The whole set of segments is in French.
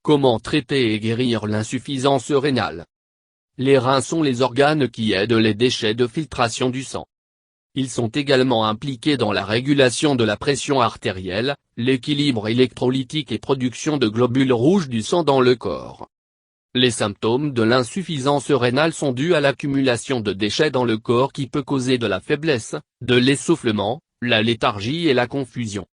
Comment traiter et guérir l'insuffisance rénale? Les reins sont les organes qui aident les déchets de filtration du sang. Ils sont également impliqués dans la régulation de la pression artérielle, l'équilibre électrolytique et production de globules rouges du sang dans le corps. Les symptômes de l'insuffisance rénale sont dus à l'accumulation de déchets dans le corps qui peut causer de la faiblesse, de l'essoufflement, la léthargie et la confusion.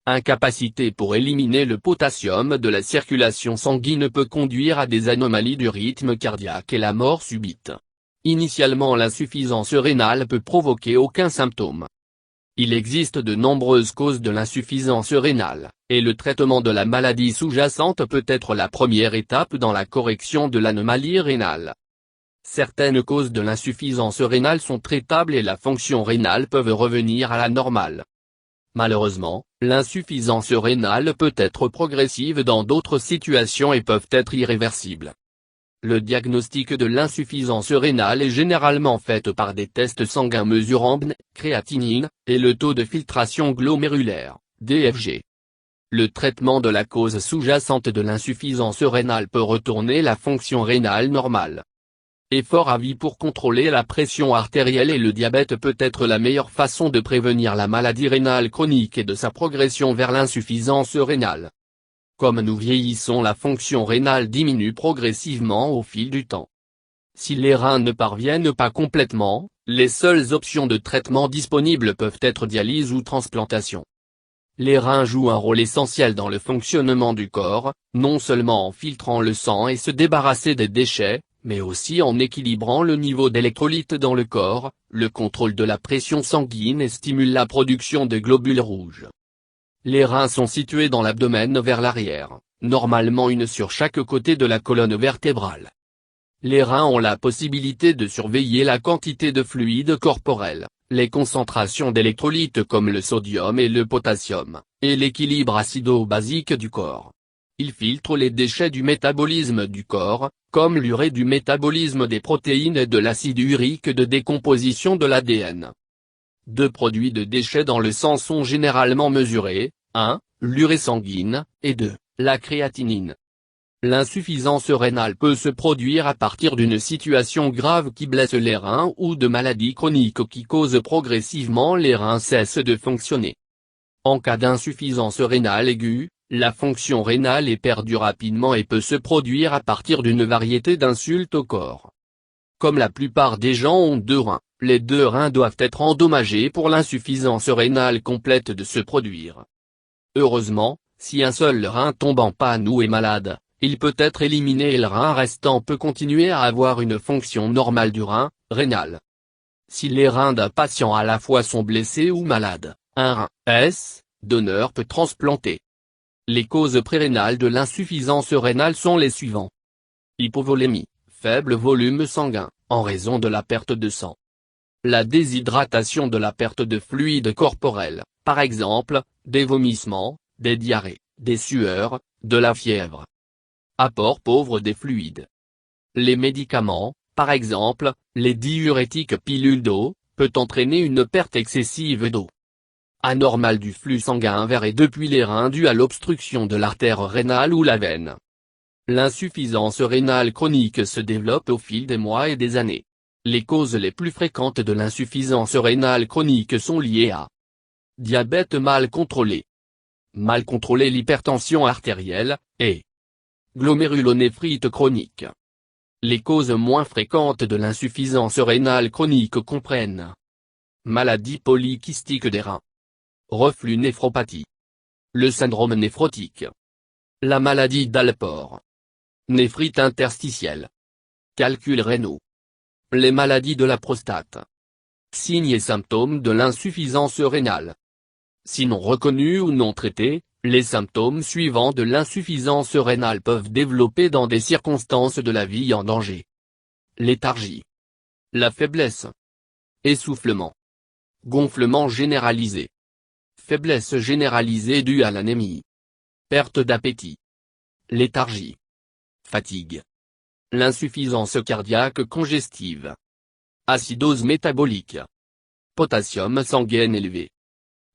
Incapacité pour éliminer le potassium de la circulation sanguine peut conduire à des anomalies du rythme cardiaque et la mort subite. Initialement, l'insuffisance rénale peut provoquer aucun symptôme. Il existe de nombreuses causes de l'insuffisance rénale, et le traitement de la maladie sous-jacente peut être la première étape dans la correction de l'anomalie rénale. Certaines causes de l'insuffisance rénale sont traitables et la fonction rénale peut revenir à la normale. Malheureusement, l'insuffisance rénale peut être progressive dans d'autres situations et peuvent être irréversibles. Le diagnostic de l'insuffisance rénale est généralement fait par des tests sanguins mesurant BN, créatinine, et le taux de filtration glomérulaire, DFG. Le traitement de la cause sous-jacente de l'insuffisance rénale peut retourner la fonction rénale normale. Effort à vie pour contrôler la pression artérielle et le diabète peut être la meilleure façon de prévenir la maladie rénale chronique et de sa progression vers l'insuffisance rénale. Comme nous vieillissons, la fonction rénale diminue progressivement au fil du temps. Si les reins ne parviennent pas complètement, les seules options de traitement disponibles peuvent être dialyse ou transplantation. Les reins jouent un rôle essentiel dans le fonctionnement du corps, non seulement en filtrant le sang et se débarrasser des déchets, mais aussi en équilibrant le niveau d'électrolytes dans le corps, le contrôle de la pression sanguine et stimulent la production de globules rouges. Les reins sont situés dans l'abdomen vers l'arrière, normalement une sur chaque côté de la colonne vertébrale. Les reins ont la possibilité de surveiller la quantité de fluide corporel, les concentrations d'électrolytes comme le sodium et le potassium, et l'équilibre acido-basique du corps. Ils filtrent les déchets du métabolisme du corps, comme l'urée du métabolisme des protéines et de l'acide urique de décomposition de l'ADN. Deux produits de déchets dans le sang sont généralement mesurés, 1, l'urée sanguine, et 2, la créatinine. L'insuffisance rénale peut se produire à partir d'une situation grave qui blesse les reins ou de maladies chroniques qui causent progressivement les reins cessent de fonctionner. En cas d'insuffisance rénale aiguë, la fonction rénale est perdue rapidement et peut se produire à partir d'une variété d'insultes au corps. Comme la plupart des gens ont deux reins, les deux reins doivent être endommagés pour l'insuffisance rénale complète de se produire. Heureusement, si un seul rein tombe en panne ou est malade, il peut être éliminé et le rein restant peut continuer à avoir une fonction normale du rein, rénal. Si les reins d'un patient à la fois sont blessés ou malades, un rein, donneur peut transplanter. Les causes prérénales de l'insuffisance rénale sont les suivants. Hypovolémie, faible volume sanguin, en raison de la perte de sang. La déshydratation de la perte de fluide corporel, par exemple, des vomissements, des diarrhées, des sueurs, de la fièvre. Apport pauvre des fluides. Les médicaments, par exemple, les diurétiques pilules d'eau, peut entraîner une perte excessive d'eau. Anormal du flux sanguin vers et depuis les reins dû à l'obstruction de l'artère rénale ou la veine. L'insuffisance rénale chronique se développe au fil des mois et des années. Les causes les plus fréquentes de l'insuffisance rénale chronique sont liées à diabète mal contrôlé, l'hypertension artérielle, et glomérulonéphrite chronique. Les causes moins fréquentes de l'insuffisance rénale chronique comprennent maladie polykystique des reins, reflux néphropathie, le syndrome néphrotique, la maladie d'Alport, néphrite interstitielle, calculs rénaux, les maladies de la prostate. Signes et symptômes de l'insuffisance rénale. Si non reconnus ou non traités, les symptômes suivants de l'insuffisance rénale peuvent développer dans des circonstances de la vie en danger. Léthargie, la faiblesse, essoufflement, gonflement généralisé, faiblesse généralisée due à l'anémie, perte d'appétit, léthargie, fatigue, l'insuffisance cardiaque congestive, acidose métabolique, potassium sanguin élevé,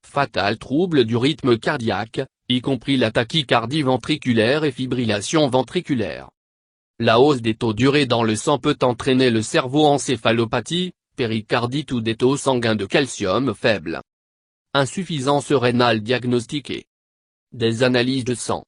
fatal trouble du rythme cardiaque, y compris la tachycardie ventriculaire et fibrillation ventriculaire. La hausse des taux d'urée dans le sang peut entraîner le cerveau-encéphalopathie, péricardite ou des taux sanguins de calcium faibles. Insuffisance rénale diagnostiquée. Des analyses de sang.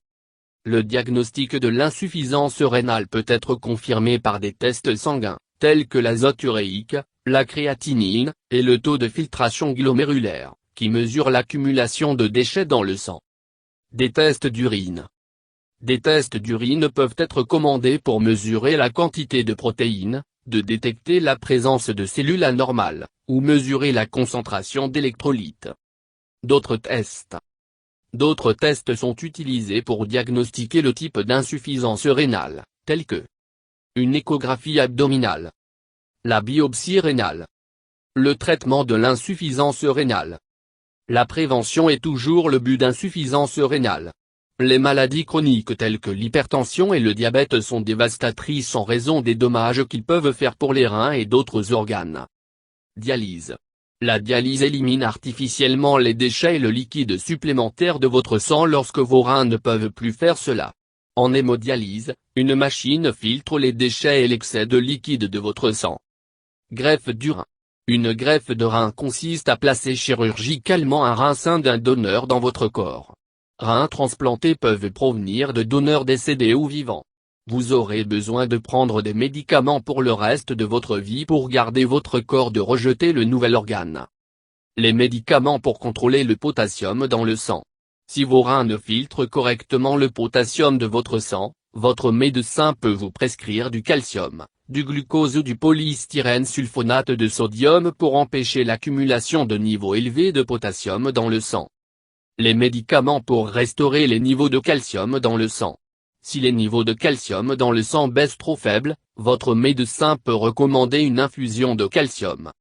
Le diagnostic de l'insuffisance rénale peut être confirmé par des tests sanguins, tels que l'azote uréique, la créatinine, et le taux de filtration glomérulaire, qui mesure l'accumulation de déchets dans le sang. Des tests d'urine. Des tests d'urine peuvent être commandés pour mesurer la quantité de protéines, de détecter la présence de cellules anormales, ou mesurer la concentration d'électrolytes. D'autres tests. D'autres tests sont utilisés pour diagnostiquer le type d'insuffisance rénale, tels que une échographie abdominale, la biopsie rénale, le traitement de l'insuffisance rénale. La prévention est toujours le but d'insuffisance rénale. Les maladies chroniques telles que l'hypertension et le diabète sont dévastatrices en raison des dommages qu'ils peuvent faire pour les reins et d'autres organes. Dialyse. La dialyse élimine artificiellement les déchets et le liquide supplémentaire de votre sang lorsque vos reins ne peuvent plus faire cela. En hémodialyse, une machine filtre les déchets et l'excès de liquide de votre sang. Greffe du rein. Une greffe de rein consiste à placer chirurgicalement un rein sain d'un donneur dans votre corps. Reins transplantés peuvent provenir de donneurs décédés ou vivants. Vous aurez besoin de prendre des médicaments pour le reste de votre vie pour garder votre corps de rejeter le nouvel organe. Les médicaments pour contrôler le potassium dans le sang. Si vos reins ne filtrent correctement le potassium de votre sang, votre médecin peut vous prescrire du calcium, du glucose ou du polystyrène sulfonate de sodium pour empêcher l'accumulation de niveaux élevés de potassium dans le sang. Les médicaments pour restaurer les niveaux de calcium dans le sang. Si les niveaux de calcium dans le sang baissent trop faibles, votre médecin peut recommander une infusion de calcium.